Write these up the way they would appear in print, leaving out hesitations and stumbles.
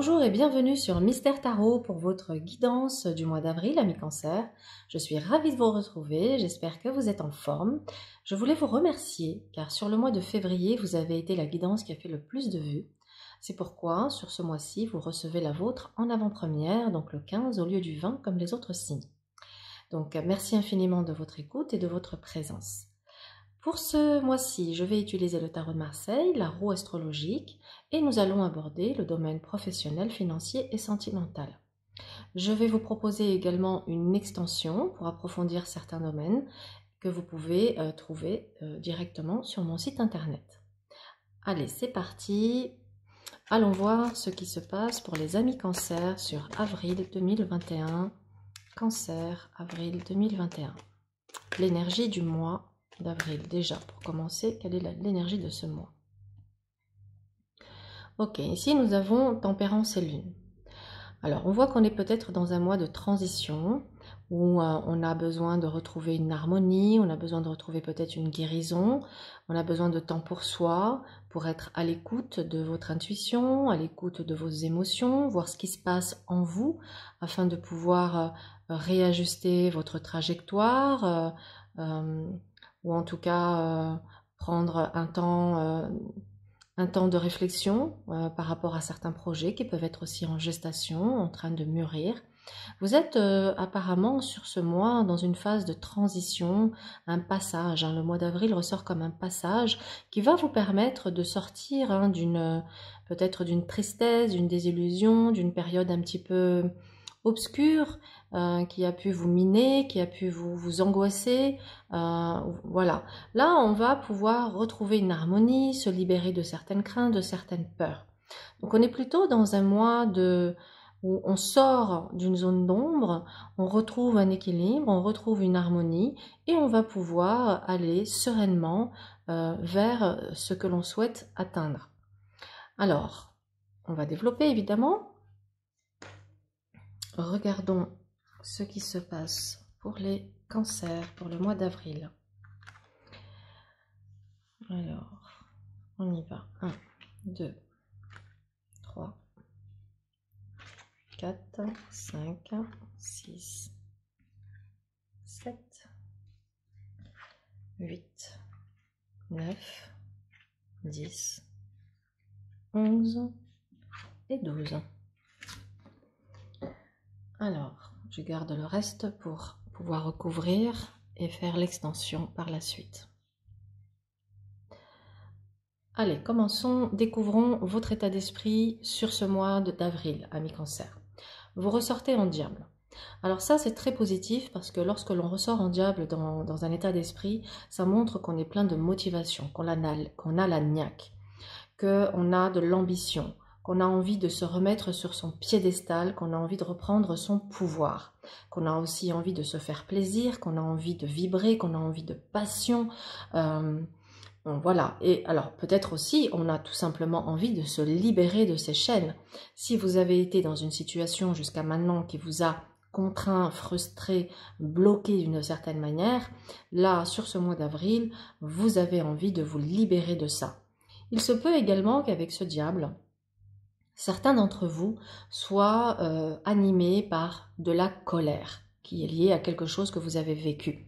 Bonjour et bienvenue sur Mystère Tarot pour votre guidance du mois d'avril, amis Cancer. Je suis ravie de vous retrouver, j'espère que vous êtes en forme. Je voulais vous remercier car sur le mois de février, vous avez été la guidance qui a fait le plus de vues. C'est pourquoi, sur ce mois-ci, vous recevez la vôtre en avant-première, donc le 15 au lieu du 20 comme les autres signes. Donc merci infiniment de votre écoute et de votre présence. Pour ce mois-ci, je vais utiliser le tarot de Marseille, la roue astrologique, et nous allons aborder le domaine professionnel, financier et sentimental. Je vais vous proposer également une extension pour approfondir certains domaines que vous pouvez trouver directement sur mon site internet. Allez, c'est parti. Allons voir ce qui se passe pour les amis Cancer sur avril 2021. Cancer, avril 2021. L'énergie du mois d'avril. Déjà, pour commencer, quelle est l'énergie de ce mois? Ok, ici nous avons Tempérance et Lune. Alors, on voit qu'on est peut-être dans un mois de transition, où on a besoin de retrouver une harmonie, on a besoin de retrouver peut-être une guérison, on a besoin de temps pour soi, pour être à l'écoute de votre intuition, à l'écoute de vos émotions, voir ce qui se passe en vous, afin de pouvoir réajuster votre trajectoire, ou en tout cas prendre un temps de réflexion par rapport à certains projets qui peuvent être aussi en gestation, en train de mûrir. Vous êtes apparemment sur ce mois dans une phase de transition, un passage. Le mois d'avril ressort comme un passage qui va vous permettre de sortir peut-être d'une tristesse, d'une désillusion, d'une période un petit peu obscure qui a pu vous miner, qui a pu vous angoisser. Voilà. Là, on va pouvoir retrouver une harmonie, se libérer de certaines craintes, de certaines peurs. Donc, on est plutôt dans un mois où on sort d'une zone d'ombre, on retrouve un équilibre, on retrouve une harmonie et on va pouvoir aller sereinement vers ce que l'on souhaite atteindre. Alors, on va développer évidemment. Regardons ce qui se passe pour les cancers pour le mois d'avril. Alors, on y va. 1, 2, 3, 4, 5, 6, 7, 8, 9, 10, 11 et 12. Alors, je garde le reste pour pouvoir recouvrir et faire l'extension par la suite. Allez, commençons, découvrons votre état d'esprit sur ce mois d'avril, amis Cancer. Vous ressortez en diable. Alors ça, c'est très positif parce que lorsque l'on ressort en diable dans un état d'esprit, ça montre qu'on est plein de motivation, qu'on a la niaque, qu'on a de l'ambition, qu'on a envie de se remettre sur son piédestal, qu'on a envie de reprendre son pouvoir, qu'on a aussi envie de se faire plaisir, qu'on a envie de vibrer, qu'on a envie de passion. Voilà. Et alors peut-être aussi on a tout simplement envie de se libérer de ces chaînes. Si vous avez été dans une situation jusqu'à maintenant qui vous a contraint, frustré, bloqué d'une certaine manière, là sur ce mois d'avril, vous avez envie de vous libérer de ça. Il se peut également qu'avec ce diable, certains d'entre vous soient animés par de la colère qui est liée à quelque chose que vous avez vécu.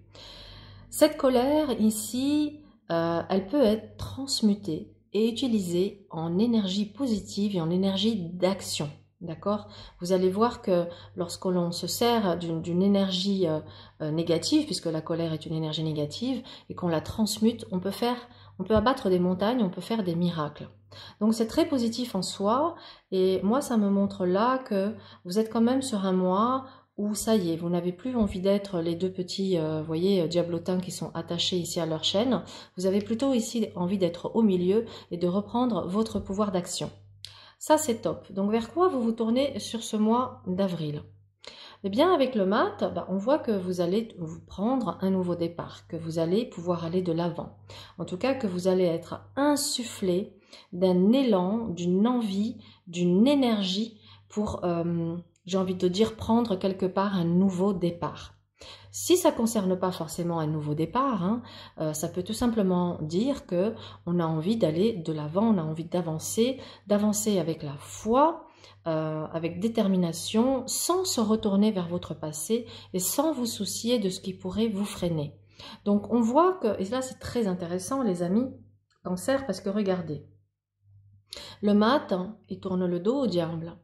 Cette colère ici, elle peut être transmutée et utilisée en énergie positive et en énergie d'action. D'accord? Vous allez voir que lorsque l'on se sert d'une énergie négative, puisque la colère est une énergie négative, et qu'on la transmute, on peut abattre des montagnes, on peut faire des miracles. Donc c'est très positif en soi, et moi ça me montre là que vous êtes quand même sur un mois où ça y est, vous n'avez plus envie d'être les deux petits, voyez, diablotins qui sont attachés ici à leur chaîne. Vous avez plutôt ici envie d'être au milieu et de reprendre votre pouvoir d'action. Ça, c'est top. Donc, vers quoi vous vous tournez sur ce mois d'avril? Eh bien, avec le mat, on voit que vous allez vous prendre un nouveau départ, que vous allez pouvoir aller de l'avant. En tout cas, que vous allez être insufflé d'un élan, d'une envie, d'une énergie pour... j'ai envie de dire prendre quelque part un nouveau départ. Si ça ne concerne pas forcément un nouveau départ, ça peut tout simplement dire qu'on a envie d'aller de l'avant, on a envie d'avancer avec la foi, avec détermination, sans se retourner vers votre passé et sans vous soucier de ce qui pourrait vous freiner. Donc on voit que, et là c'est très intéressant les amis, Cancer, parce que regardez, le matin, il tourne le dos au diable.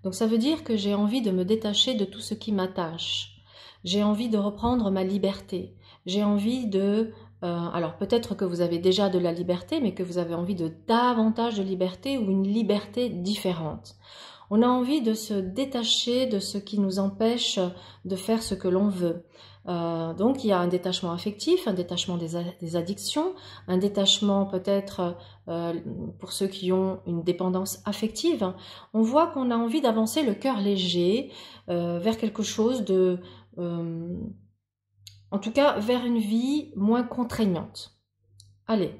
Donc ça veut dire que j'ai envie de me détacher de tout ce qui m'attache. J'ai envie de reprendre ma liberté. J'ai envie de... alors peut-être que vous avez déjà de la liberté, mais que vous avez envie de davantage de liberté ou une liberté différente. On a envie de se détacher de ce qui nous empêche de faire ce que l'on veut. Donc il y a un détachement affectif, un détachement des addictions, un détachement peut-être pour ceux qui ont une dépendance affective. On voit qu'on a envie d'avancer le cœur léger vers quelque chose de... en tout cas vers une vie moins contraignante. Allez,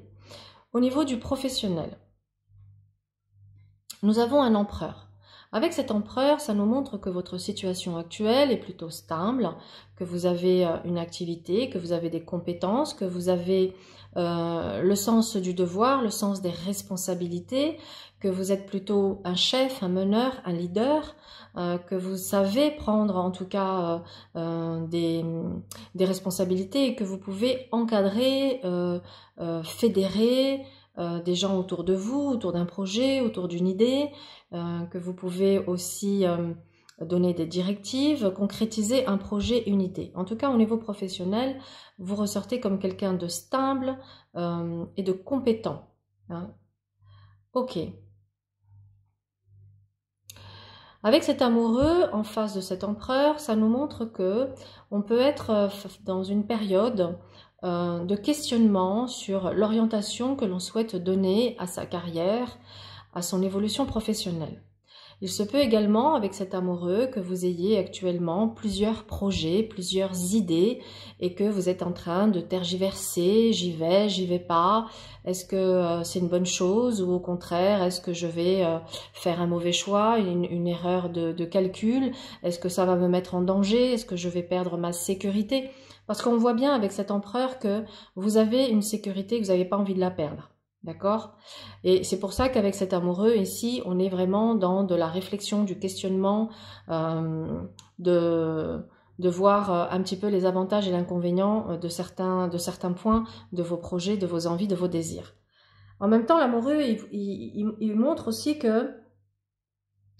au niveau du professionnel, nous avons un empereur. Avec cet empereur, ça nous montre que votre situation actuelle est plutôt stable, que vous avez une activité, que vous avez des compétences, que vous avez le sens du devoir, le sens des responsabilités, que vous êtes plutôt un chef, un meneur, un leader, que vous savez prendre en tout cas des responsabilités et que vous pouvez encadrer, fédérer, des gens autour de vous, autour d'un projet, autour d'une idée, que vous pouvez aussi donner des directives, concrétiser un projet, une idée. En tout cas, au niveau professionnel, vous ressortez comme quelqu'un de stable et de compétent. Hein. Ok. Avec cet amoureux, en face de cet empereur, ça nous montre que on peut être dans une période de questionnement sur l'orientation que l'on souhaite donner à sa carrière, à son évolution professionnelle. Il se peut également, avec cet amoureux, que vous ayez actuellement plusieurs projets, plusieurs idées et que vous êtes en train de tergiverser, j'y vais pas, est-ce que c'est une bonne chose ou au contraire, est-ce que je vais faire un mauvais choix, une erreur de calcul, est-ce que ça va me mettre en danger, est-ce que je vais perdre ma sécurité? Parce qu'on voit bien avec cet empereur que vous avez une sécurité que vous n'avez pas envie de la perdre. D'accord? Et c'est pour ça qu'avec cet amoureux, ici, on est vraiment dans de la réflexion, du questionnement, de voir un petit peu les avantages et l'inconvénient de certains points de vos projets, de vos envies, de vos désirs. En même temps, l'amoureux, il montre aussi que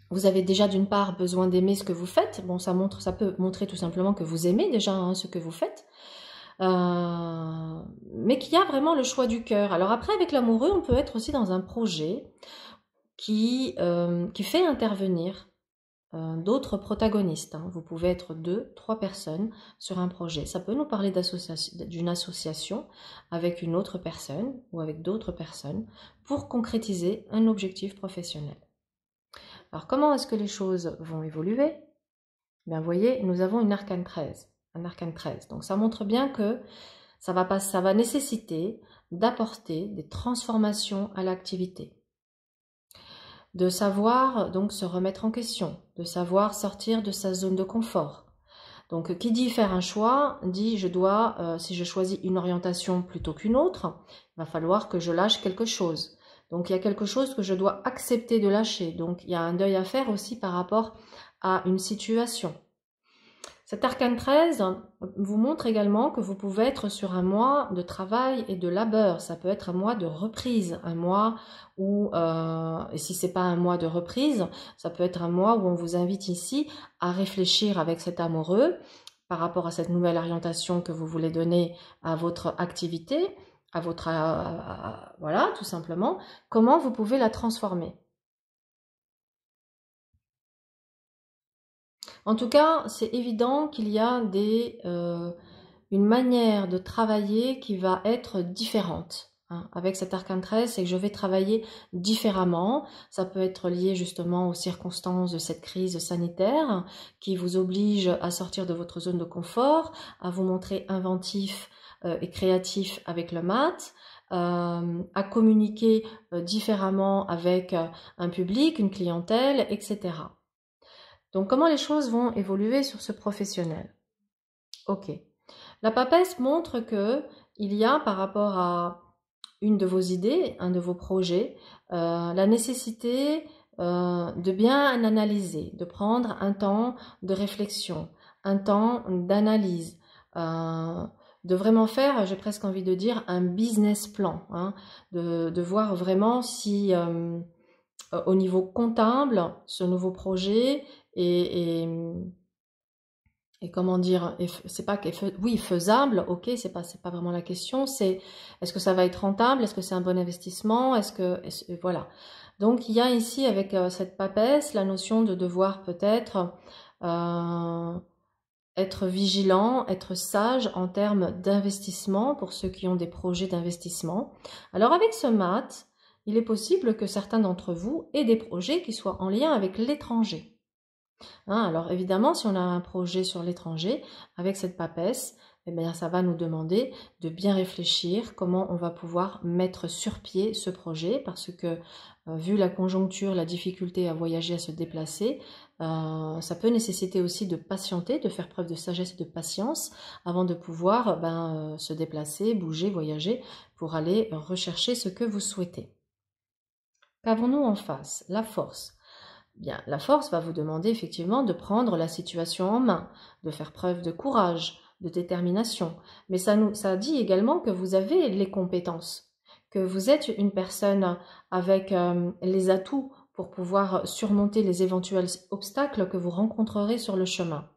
vous avez déjà d'une part besoin d'aimer ce que vous faites. Bon, ça peut montrer tout simplement que vous aimez déjà ce que vous faites. Mais qu'il y a vraiment le choix du cœur. Alors après, avec l'amoureux, on peut être aussi dans un projet qui fait intervenir d'autres protagonistes. Hein. Vous pouvez être 2, 3 personnes sur un projet. Ça peut nous parler d'une association avec une autre personne ou avec d'autres personnes pour concrétiser un objectif professionnel. Alors comment est-ce que les choses vont évoluer? Bien, vous voyez, nous avons une arcane 13. Un arcane 13. Donc ça montre bien que ça va nécessiter d'apporter des transformations à l'activité. De savoir donc se remettre en question, de savoir sortir de sa zone de confort. Donc qui dit faire un choix, dit je dois, si je choisis une orientation plutôt qu'une autre, il va falloir que je lâche quelque chose. Donc il y a quelque chose que je dois accepter de lâcher. Donc il y a un deuil à faire aussi par rapport à une situation. Cet arcane 13 vous montre également que vous pouvez être sur un mois de travail et de labeur. Ça peut être un mois de reprise, un mois où, et si c'est pas un mois de reprise, ça peut être un mois où on vous invite ici à réfléchir avec cet amoureux par rapport à cette nouvelle orientation que vous voulez donner à votre activité, à votre, voilà, tout simplement, comment vous pouvez la transformer. En tout cas, c'est évident qu'il y a une manière de travailler qui va être différente. Hein. Avec cet arcane 13, c'est que je vais travailler différemment. Ça peut être lié justement aux circonstances de cette crise sanitaire qui vous oblige à sortir de votre zone de confort, à vous montrer inventif et créatif avec le mat, à communiquer différemment avec un public, une clientèle, etc. Donc, comment les choses vont évoluer sur ce professionnel? Ok. La papesse montre que il y a par rapport à une de vos idées, un de vos projets, la nécessité de bien analyser, de prendre un temps de réflexion, un temps d'analyse, de vraiment faire, j'ai presque envie de dire, un business plan, hein, de voir vraiment si au niveau comptable, ce nouveau projet est, et comment dire, c'est pas oui, faisable, ok, c'est pas vraiment la question, c'est est-ce que ça va être rentable, est-ce que c'est un bon investissement, voilà. Donc il y a ici avec cette papesse la notion de devoir peut-être être vigilant, être sage en termes d'investissement pour ceux qui ont des projets d'investissement. Alors avec ce mat, il est possible que certains d'entre vous aient des projets qui soient en lien avec l'étranger. Hein, alors évidemment, si on a un projet sur l'étranger, avec cette papesse, eh bien, ça va nous demander de bien réfléchir comment on va pouvoir mettre sur pied ce projet, parce que vu la conjoncture, la difficulté à voyager, à se déplacer, ça peut nécessiter aussi de patienter, de faire preuve de sagesse et de patience avant de pouvoir se déplacer, bouger, voyager pour aller rechercher ce que vous souhaitez. Qu'avons-nous en face? La force. Bien, la force va vous demander effectivement de prendre la situation en main, de faire preuve de courage, de détermination. Mais ça dit également que vous avez les compétences, que vous êtes une personne avec les atouts pour pouvoir surmonter les éventuels obstacles que vous rencontrerez sur le chemin.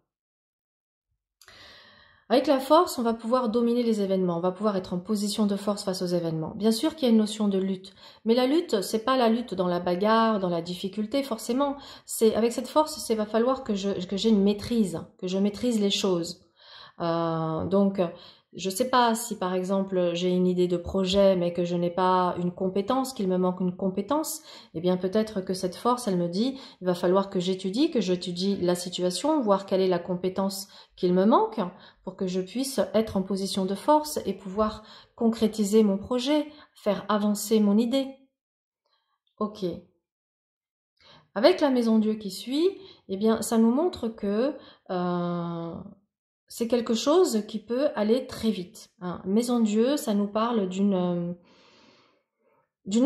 Avec la force, on va pouvoir dominer les événements, on va pouvoir être en position de force face aux événements. Bien sûr qu'il y a une notion de lutte, mais la lutte, c'est pas la lutte dans la bagarre, dans la difficulté, forcément. C'est avec cette force, il va falloir que j'ai une maîtrise, que je maîtrise les choses. Donc, je ne sais pas si par exemple j'ai une idée de projet mais que je n'ai pas une compétence, qu'il me manque une compétence, eh bien peut-être que cette force, elle me dit, il va falloir que j'étudie la situation, voir quelle est la compétence qu'il me manque pour que je puisse être en position de force et pouvoir concrétiser mon projet, faire avancer mon idée. Ok. Avec la maison Dieu qui suit, eh bien ça nous montre que c'est quelque chose qui peut aller très vite. Hein. Maison Dieu, ça nous parle d'une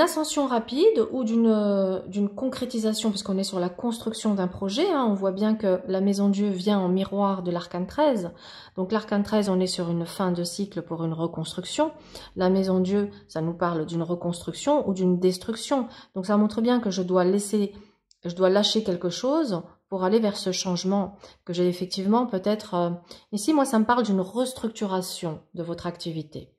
ascension rapide ou d'une concrétisation, puisqu'on est sur la construction d'un projet. Hein. On voit bien que la Maison Dieu vient en miroir de l'arcane 13. Donc l'arcane 13, on est sur une fin de cycle pour une reconstruction. La Maison Dieu, ça nous parle d'une reconstruction ou d'une destruction. Donc ça montre bien que je dois lâcher quelque chose pour aller vers ce changement que j'ai effectivement peut-être... Ici, moi, ça me parle d'une restructuration de votre activité.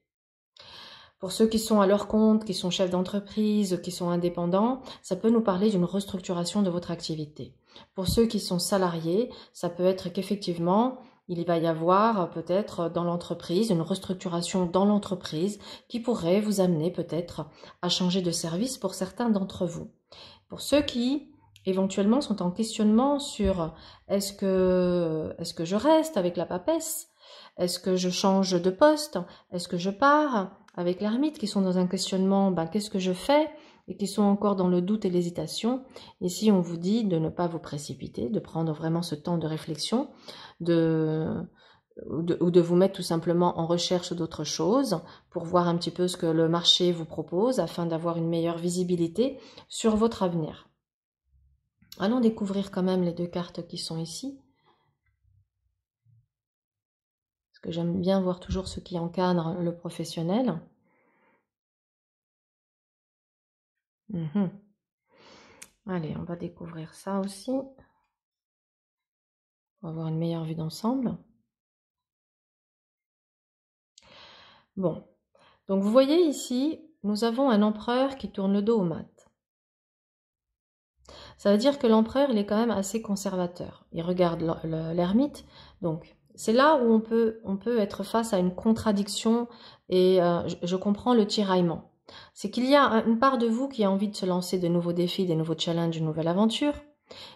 Pour ceux qui sont à leur compte, qui sont chefs d'entreprise, qui sont indépendants, ça peut nous parler d'une restructuration de votre activité. Pour ceux qui sont salariés, ça peut être qu'effectivement, il va y avoir peut-être dans l'entreprise une restructuration dans l'entreprise qui pourrait vous amener peut-être à changer de service pour certains d'entre vous. Pour ceux qui éventuellement sont en questionnement sur est-ce que je reste avec la papesse, est-ce que je change de poste, est-ce que je pars, avec l'ermite qui sont dans un questionnement, qu'est-ce que je fais, et qui sont encore dans le doute et l'hésitation. Ici on vous dit de ne pas vous précipiter, de prendre vraiment ce temps de réflexion, ou de vous mettre tout simplement en recherche d'autres choses pour voir un petit peu ce que le marché vous propose afin d'avoir une meilleure visibilité sur votre avenir. Allons découvrir quand même les deux cartes qui sont ici. Parce que j'aime bien voir toujours ce qui encadre le professionnel. Allez, on va découvrir ça aussi. On va avoir une meilleure vue d'ensemble. Bon, donc vous voyez ici, nous avons un empereur qui tourne le dos au mat. Ça veut dire que l'empereur, il est quand même assez conservateur. Il regarde l'ermite, donc c'est là où on peut être face à une contradiction et je comprends le tiraillement. C'est qu'il y a une part de vous qui a envie de se lancer de nouveaux défis, des nouveaux challenges, une nouvelle aventure.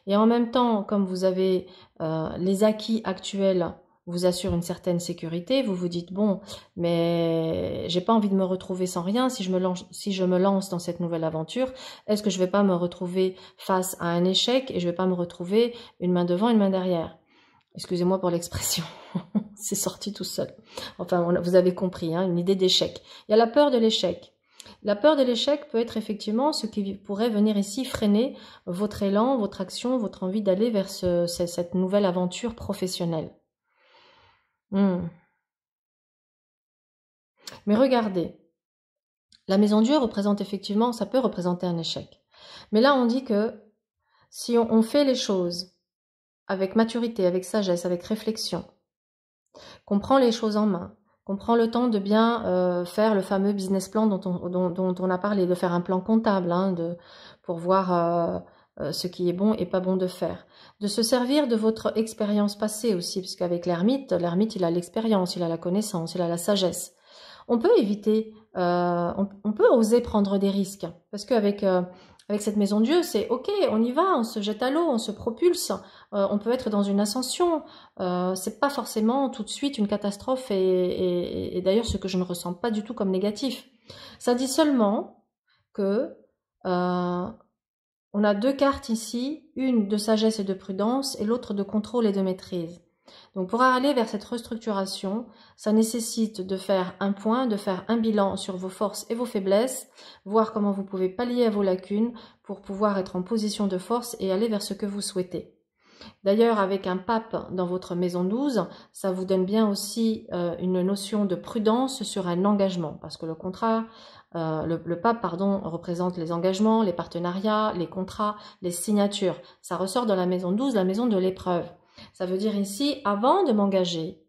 Et en même temps, comme vous avez les acquis actuels vous assurent une certaine sécurité, vous vous dites bon, mais j'ai pas envie de me retrouver sans rien si je me lance dans cette nouvelle aventure. Est-ce que je vais pas me retrouver face à un échec et je vais pas me retrouver une main devant, une main derrière? Excusez-moi pour l'expression, c'est sorti tout seul. Enfin, vous avez compris, hein, une idée d'échec. Il y a la peur de l'échec. La peur de l'échec peut être effectivement ce qui pourrait venir ici freiner votre élan, votre action, votre envie d'aller vers cette nouvelle aventure professionnelle. Mais regardez, la maison Dieu représente effectivement, ça peut représenter un échec. Mais là, on dit que si on fait les choses avec maturité, avec sagesse, avec réflexion, qu'on prend les choses en main, qu'on prend le temps de bien faire le fameux business plan dont on a parlé, de faire un plan comptable, pour voir ce qui est bon et pas bon de faire. De se servir de votre expérience passée aussi, parce qu'avec l'ermite, il a l'expérience, il a la connaissance, il a la sagesse. On peut éviter, on peut oser prendre des risques, parce qu'avec avec cette maison Dieu, c'est ok, on y va, on se jette à l'eau, on se propulse, on peut être dans une ascension. C'est pas forcément tout de suite une catastrophe et d'ailleurs ce que je ne ressens pas du tout comme négatif. Ça dit seulement que on a deux cartes ici, une de sagesse et de prudence et l'autre de contrôle et de maîtrise. Donc pour aller vers cette restructuration, ça nécessite de faire un point, de faire un bilan sur vos forces et vos faiblesses, voir comment vous pouvez pallier à vos lacunes pour pouvoir être en position de force et aller vers ce que vous souhaitez. D'ailleurs, avec un pape dans votre maison 12, ça vous donne bien aussi une notion de prudence sur un engagement, parce que le contrat, le pape, pardon, représente les engagements, les partenariats, les contrats, les signatures. Ça ressort dans la maison 12, la maison de l'épreuve. Ça veut dire ici, avant de m'engager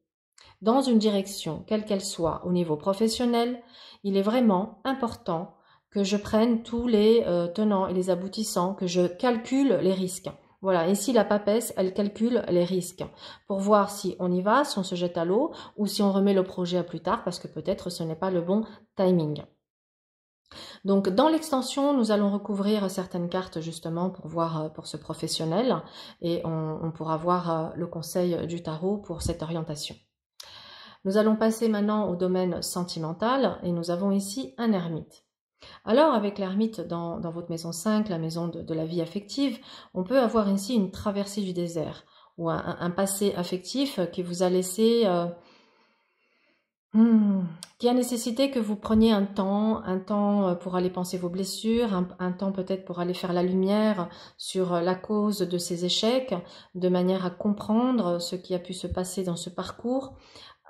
dans une direction, quelle qu'elle soit, au niveau professionnel, il est vraiment important que je prenne tous les tenants et les aboutissants, que je calcule les risques. Voilà, ici la papesse, elle calcule les risques pour voir si on y va, si on se jette à l'eau ou si on remet le projet à plus tard parce que peut-être ce n'est pas le bon timing. Donc dans l'extension, nous allons recouvrir certaines cartes justement pour voir pour ce professionnel et on pourra voir le conseil du tarot pour cette orientation. Nous allons passer maintenant au domaine sentimental et nous avons ici un ermite. Alors avec l'ermite dans votre maison 5, la maison de la vie affective, on peut avoir ici une traversée du désert ou un passé affectif qui vous a laissé... qui a nécessité que vous preniez un temps pour aller penser vos blessures, un temps peut-être pour aller faire la lumière sur la cause de ces échecs, de manière à comprendre ce qui a pu se passer dans ce parcours,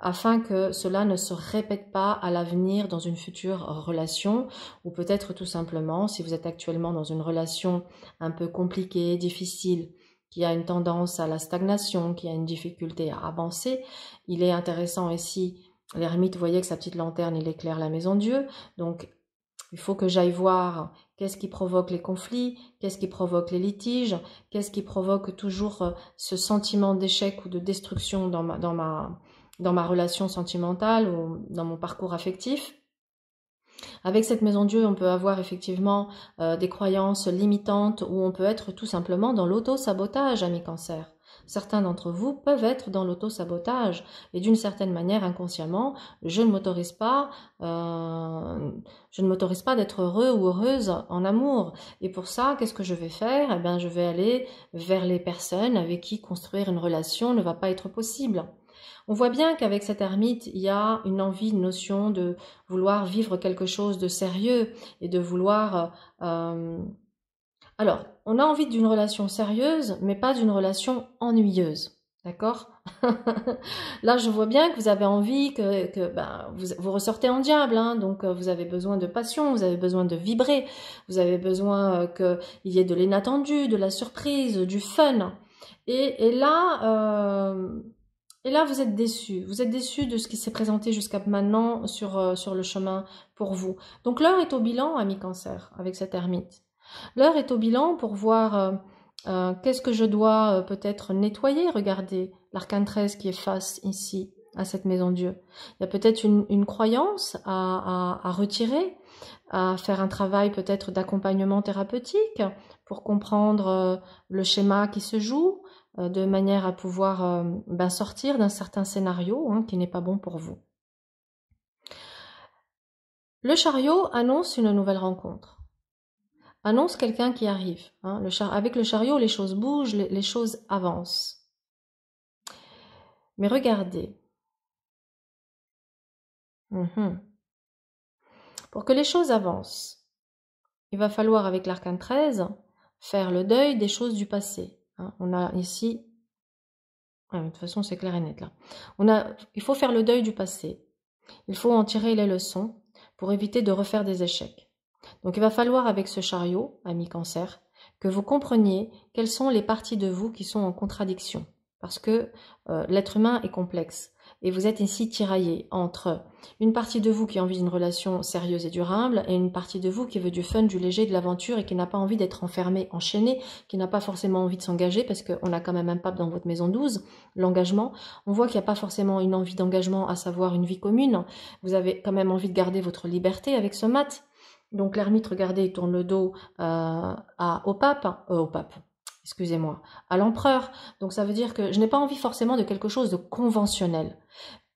afin que cela ne se répète pas à l'avenir dans une future relation, ou peut-être tout simplement, si vous êtes actuellement dans une relation un peu compliquée, difficile, qui a une tendance à la stagnation, qui a une difficulté à avancer, il est intéressant ici. L'ermite voyait que sa petite lanterne, il éclaire la maison Dieu. Donc, il faut que j'aille voir qu'est-ce qui provoque les conflits, qu'est-ce qui provoque les litiges, qu'est-ce qui provoque toujours ce sentiment d'échec ou de destruction dans ma relation sentimentale ou dans mon parcours affectif. Avec cette maison Dieu, on peut avoir effectivement des croyances limitantes ou on peut être tout simplement dans l'auto-sabotage, amis cancer. Certains d'entre vous peuvent être dans l'auto-sabotage et d'une certaine manière inconsciemment, je ne m'autorise pas d'être heureux ou heureuse en amour. Et pour ça, qu'est-ce que je vais faire? Eh bien, je vais aller vers les personnes avec qui construire une relation ne va pas être possible. On voit bien qu'avec cette ermite, il y a une envie, une notion de vouloir vivre quelque chose de sérieux et de vouloir... Alors, on a envie d'une relation sérieuse, mais pas d'une relation ennuyeuse. D'accord? Là, je vois bien que vous avez envie que vous ressortez en diable, donc vous avez besoin de passion, vous avez besoin de vibrer, vous avez besoin qu'il y ait de l'inattendu, de la surprise, du fun. Et là... Et là, vous êtes déçus. Vous êtes déçus de ce qui s'est présenté jusqu'à maintenant sur le chemin pour vous. Donc l'heure est au bilan, ami cancer, avec cette ermite. L'heure est au bilan pour voir qu'est-ce que je dois peut-être nettoyer. Regardez l'arcane 13 qui est face ici à cette maison Dieu. Il y a peut-être une croyance à retirer, à faire un travail peut-être d'accompagnement thérapeutique pour comprendre le schéma qui se joue, de manière à pouvoir sortir d'un certain scénario qui n'est pas bon pour vous. Le chariot annonce une nouvelle rencontre, annonce quelqu'un qui arrive. Avec le chariot, les choses bougent, les choses avancent. Mais regardez, Pour que les choses avancent, il va falloir, avec l'arcane 13, faire le deuil des choses du passé. Hein, on a ici, de toute façon c'est clair et net là, il faut faire le deuil du passé, il faut en tirer les leçons pour éviter de refaire des échecs. Donc il va falloir, avec ce chariot, ami Cancer, que vous compreniez quelles sont les parties de vous qui sont en contradiction. Parce que l'être humain est complexe. Et vous êtes ici tiraillé entre une partie de vous qui a envie d'une relation sérieuse et durable et une partie de vous qui veut du fun, du léger, de l'aventure et qui n'a pas envie d'être enfermé, enchaîné, qui n'a pas forcément envie de s'engager parce qu'on a quand même un pape dans votre maison 12, l'engagement. On voit qu'il n'y a pas forcément une envie d'engagement, à savoir une vie commune. Vous avez quand même envie de garder votre liberté avec ce mat. Donc l'ermite, regardez, il tourne le dos au pape, excusez-moi, à l'empereur. Donc ça veut dire que je n'ai pas envie forcément de quelque chose de conventionnel.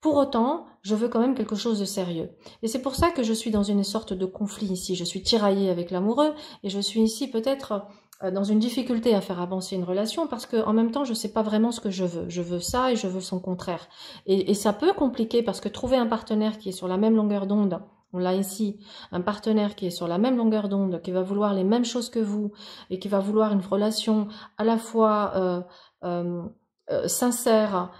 Pour autant, je veux quand même quelque chose de sérieux. Et c'est pour ça que je suis dans une sorte de conflit ici. Je suis tiraillée avec l'amoureux et je suis ici peut-être dans une difficulté à faire avancer une relation parce que en même temps, je ne sais pas vraiment ce que je veux. Je veux ça et je veux son contraire. Et ça peut compliquer parce que trouver un partenaire qui est sur la même longueur d'onde, on l'a ici, un partenaire qui est sur la même longueur d'onde, qui va vouloir les mêmes choses que vous et qui va vouloir une relation à la fois sincère,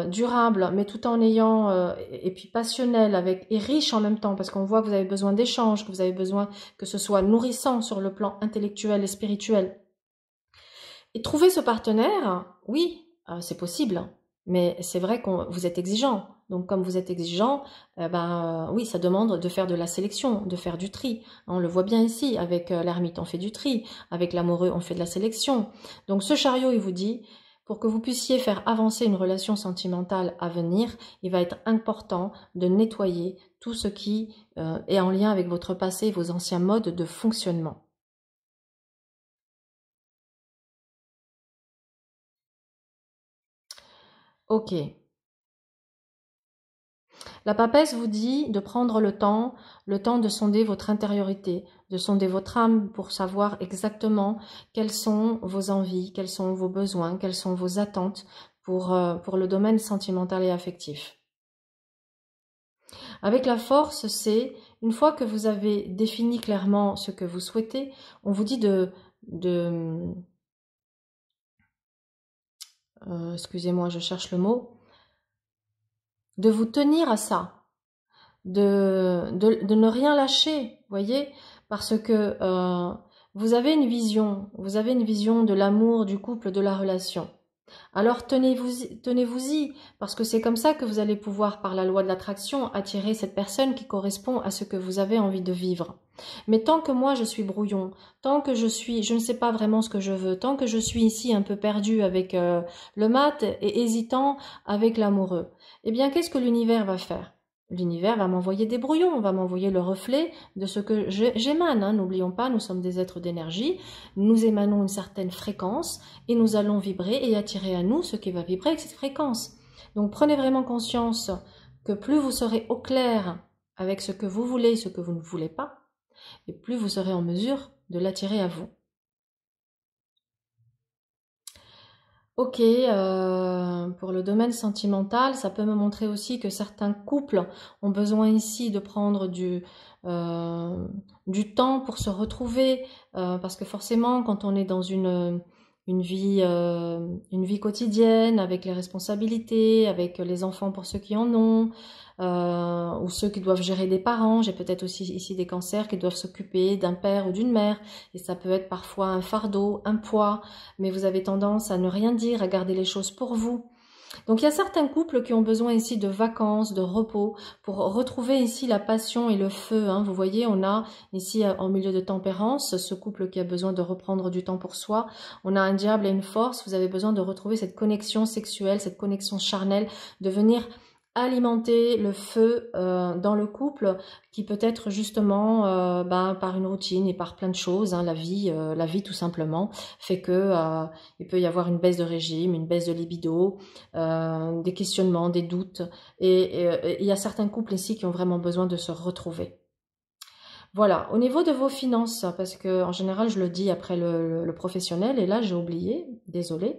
durable, mais tout en ayant, et puis passionnel et riche en même temps, parce qu'on voit que vous avez besoin d'échanges, que vous avez besoin que ce soit nourrissant sur le plan intellectuel et spirituel. Et trouver ce partenaire, oui, c'est possible, mais c'est vrai que vous êtes exigeant. Donc comme vous êtes exigeant, oui, ça demande de faire de la sélection, de faire du tri. On le voit bien ici, avec l'ermite, on fait du tri. Avec l'amoureux, on fait de la sélection. Donc ce chariot, il vous dit, pour que vous puissiez faire avancer une relation sentimentale à venir, il va être important de nettoyer tout ce qui est en lien avec votre passé et vos anciens modes de fonctionnement. Ok. La papesse vous dit de prendre le temps de sonder votre intériorité, de sonder votre âme pour savoir exactement quelles sont vos envies, quels sont vos besoins, quelles sont vos attentes pour le domaine sentimental et affectif. Avec la force, c'est une fois que vous avez défini clairement ce que vous souhaitez, on vous dit excusez-moi, je cherche le mot, de vous tenir à ça. De ne rien lâcher, voyez, parce que vous avez une vision de l'amour, du couple, de la relation. Alors tenez-vous-y, parce que c'est comme ça que vous allez pouvoir, par la loi de l'attraction, attirer cette personne qui correspond à ce que vous avez envie de vivre. Mais tant que moi je suis brouillon, tant que je ne sais pas vraiment ce que je veux, tant que je suis ici un peu perdu avec le mat et hésitant avec l'amoureux, eh bien qu'est-ce que l'univers va faire? L'univers va m'envoyer des brouillons, va m'envoyer le reflet de ce que j'émane. Hein. N'oublions pas, nous sommes des êtres d'énergie, nous émanons une certaine fréquence et nous allons vibrer et attirer à nous ce qui va vibrer avec cette fréquence. Donc prenez vraiment conscience que plus vous serez au clair avec ce que vous voulez et ce que vous ne voulez pas, et plus vous serez en mesure de l'attirer à vous. Ok, pour le domaine sentimental, ça peut me montrer aussi que certains couples ont besoin ici de prendre du temps pour se retrouver, parce que forcément, quand on est dans une vie quotidienne, avec les responsabilités, avec les enfants pour ceux qui en ont, ou ceux qui doivent gérer des parents, j'ai peut-être aussi ici des cancers qui doivent s'occuper d'un père ou d'une mère, et ça peut être parfois un fardeau, un poids, mais vous avez tendance à ne rien dire, à garder les choses pour vous. Donc il y a certains couples qui ont besoin ici de vacances, de repos, pour retrouver ici la passion et le feu. Hein. Vous voyez, on a ici en milieu de tempérance, ce couple qui a besoin de reprendre du temps pour soi. On a un diable et une force, vous avez besoin de retrouver cette connexion sexuelle, cette connexion charnelle, de venir alimenter le feu dans le couple qui peut être justement par une routine et par plein de choses, hein, la vie tout simplement fait que il peut y avoir une baisse de régime, une baisse de libido, des questionnements, des doutes et il y a certains couples ici qui ont vraiment besoin de se retrouver. Voilà, au niveau de vos finances, parce que en général je le dis après le professionnel et là j'ai oublié, désolée.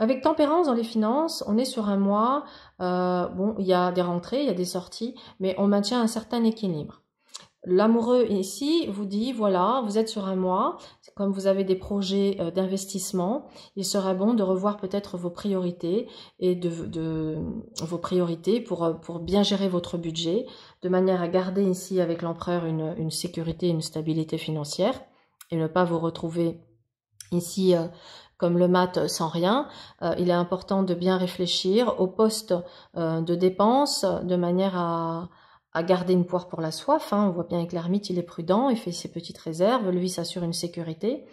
Avec tempérance dans les finances, on est sur un mois, bon, il y a des rentrées, il y a des sorties, mais on maintient un certain équilibre. L'amoureux ici vous dit, voilà, vous êtes sur un mois, comme vous avez des projets d'investissement, il serait bon de revoir peut-être vos priorités et vos priorités pour bien gérer votre budget, de manière à garder ici avec l'empereur une sécurité, une stabilité financière et ne pas vous retrouver ici comme le mat sans rien. Il est important de bien réfléchir au poste de dépenses de manière à garder une poire pour la soif. On voit bien avec l'ermite, il est prudent, il fait ses petites réserves, lui s'assure une sécurité.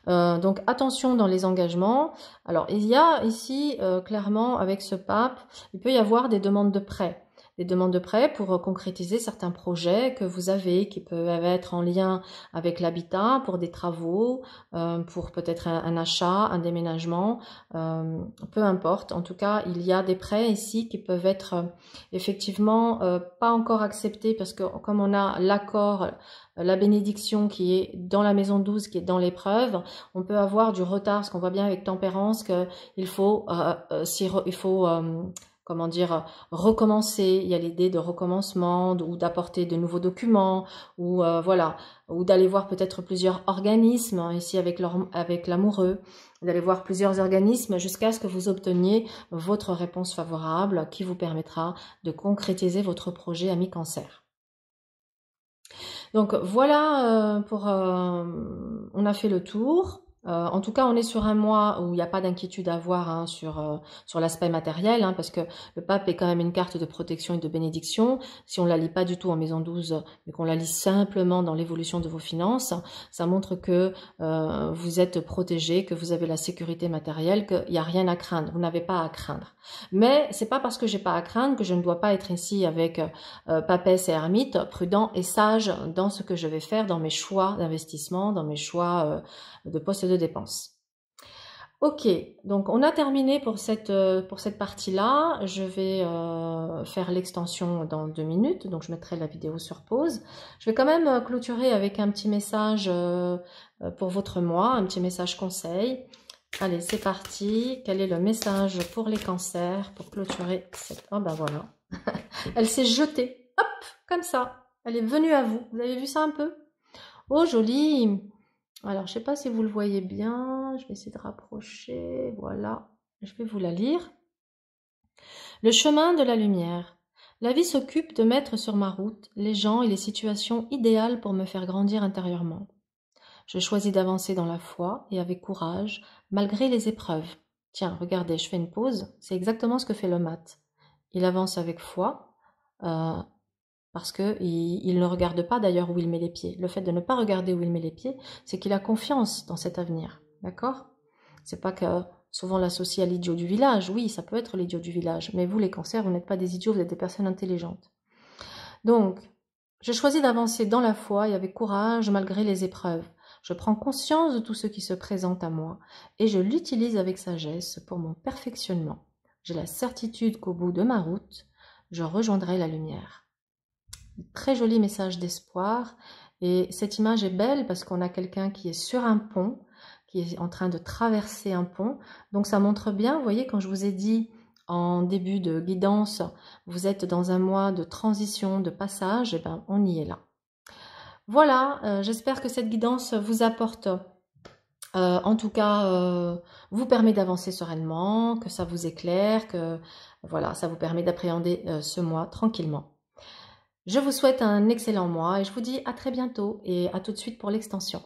Donc attention dans les engagements. Alors il y a ici clairement avec ce pape, il peut y avoir des demandes de prêt. Des demandes de prêt pour concrétiser certains projets que vous avez, qui peuvent être en lien avec l'habitat, pour des travaux, pour peut-être un achat, un déménagement, peu importe. En tout cas, il y a des prêts ici qui peuvent être effectivement pas encore acceptés parce que comme on a l'accord, la bénédiction qui est dans la maison 12, qui est dans l'épreuve, on peut avoir du retard, parce qu'on voit bien avec tempérance qu'il faut, comment dire, recommencer. Il y a l'idée de recommencement ou d'apporter de nouveaux documents ou voilà, ou d'aller voir peut-être plusieurs organismes ici avec l'amoureux, d'aller voir plusieurs organismes jusqu'à ce que vous obteniez votre réponse favorable qui vous permettra de concrétiser votre projet ami Cancer. Donc voilà, on a fait le tour. En tout cas, on est sur un mois où il n'y a pas d'inquiétude à avoir sur l'aspect matériel, parce que le pape est quand même une carte de protection et de bénédiction. Si on ne la lit pas du tout en maison 12, mais qu'on la lit simplement dans l'évolution de vos finances, ça montre que vous êtes protégé, que vous avez la sécurité matérielle, qu'il n'y a rien à craindre, vous n'avez pas à craindre. Mais c'est pas parce que j'ai pas à craindre que je ne dois pas être ici avec papesse et ermite, prudent et sage dans ce que je vais faire, dans mes choix d'investissement, dans mes choix de poste de dépense. Ok, donc on a terminé pour cette partie-là. Je vais faire l'extension dans 2 minutes, donc je mettrai la vidéo sur pause. Je vais quand même clôturer avec un petit message pour votre mois, un petit message conseil. Allez, c'est parti. Quel est le message pour les cancers pour clôturer cette... Oh ben voilà. Elle s'est jetée. Hop, comme ça. Elle est venue à vous. Vous avez vu ça un peu? Oh, joli. Alors, je ne sais pas si vous le voyez bien. Je vais essayer de rapprocher. Voilà. Je vais vous la lire. Le chemin de la lumière. La vie s'occupe de mettre sur ma route les gens et les situations idéales pour me faire grandir intérieurement. Je choisis d'avancer dans la foi et avec courage, malgré les épreuves. Tiens, regardez, je fais une pause. C'est exactement ce que fait le mat. Il avance avec foi, parce qu'il ne regarde pas d'ailleurs où il met les pieds. Le fait de ne pas regarder où il met les pieds, c'est qu'il a confiance dans cet avenir. D'accord? C'est pas que souvent l'associer à l'idiot du village. Oui, ça peut être l'idiot du village. Mais vous, les cancers, vous n'êtes pas des idiots, vous êtes des personnes intelligentes. Donc, je choisis d'avancer dans la foi et avec courage malgré les épreuves. Je prends conscience de tout ce qui se présente à moi et je l'utilise avec sagesse pour mon perfectionnement. J'ai la certitude qu'au bout de ma route, je rejoindrai la lumière. Très joli message d'espoir et cette image est belle parce qu'on a quelqu'un qui est sur un pont, qui est en train de traverser un pont. Donc ça montre bien, vous voyez, quand je vous ai dit en début de guidance, vous êtes dans un mois de transition, de passage, et ben on y est là. Voilà, j'espère que cette guidance vous apporte, en tout cas, vous permet d'avancer sereinement, que ça vous éclaire, que voilà, ça vous permet d'appréhender ce mois tranquillement. Je vous souhaite un excellent mois et je vous dis à très bientôt et à tout de suite pour l'extension.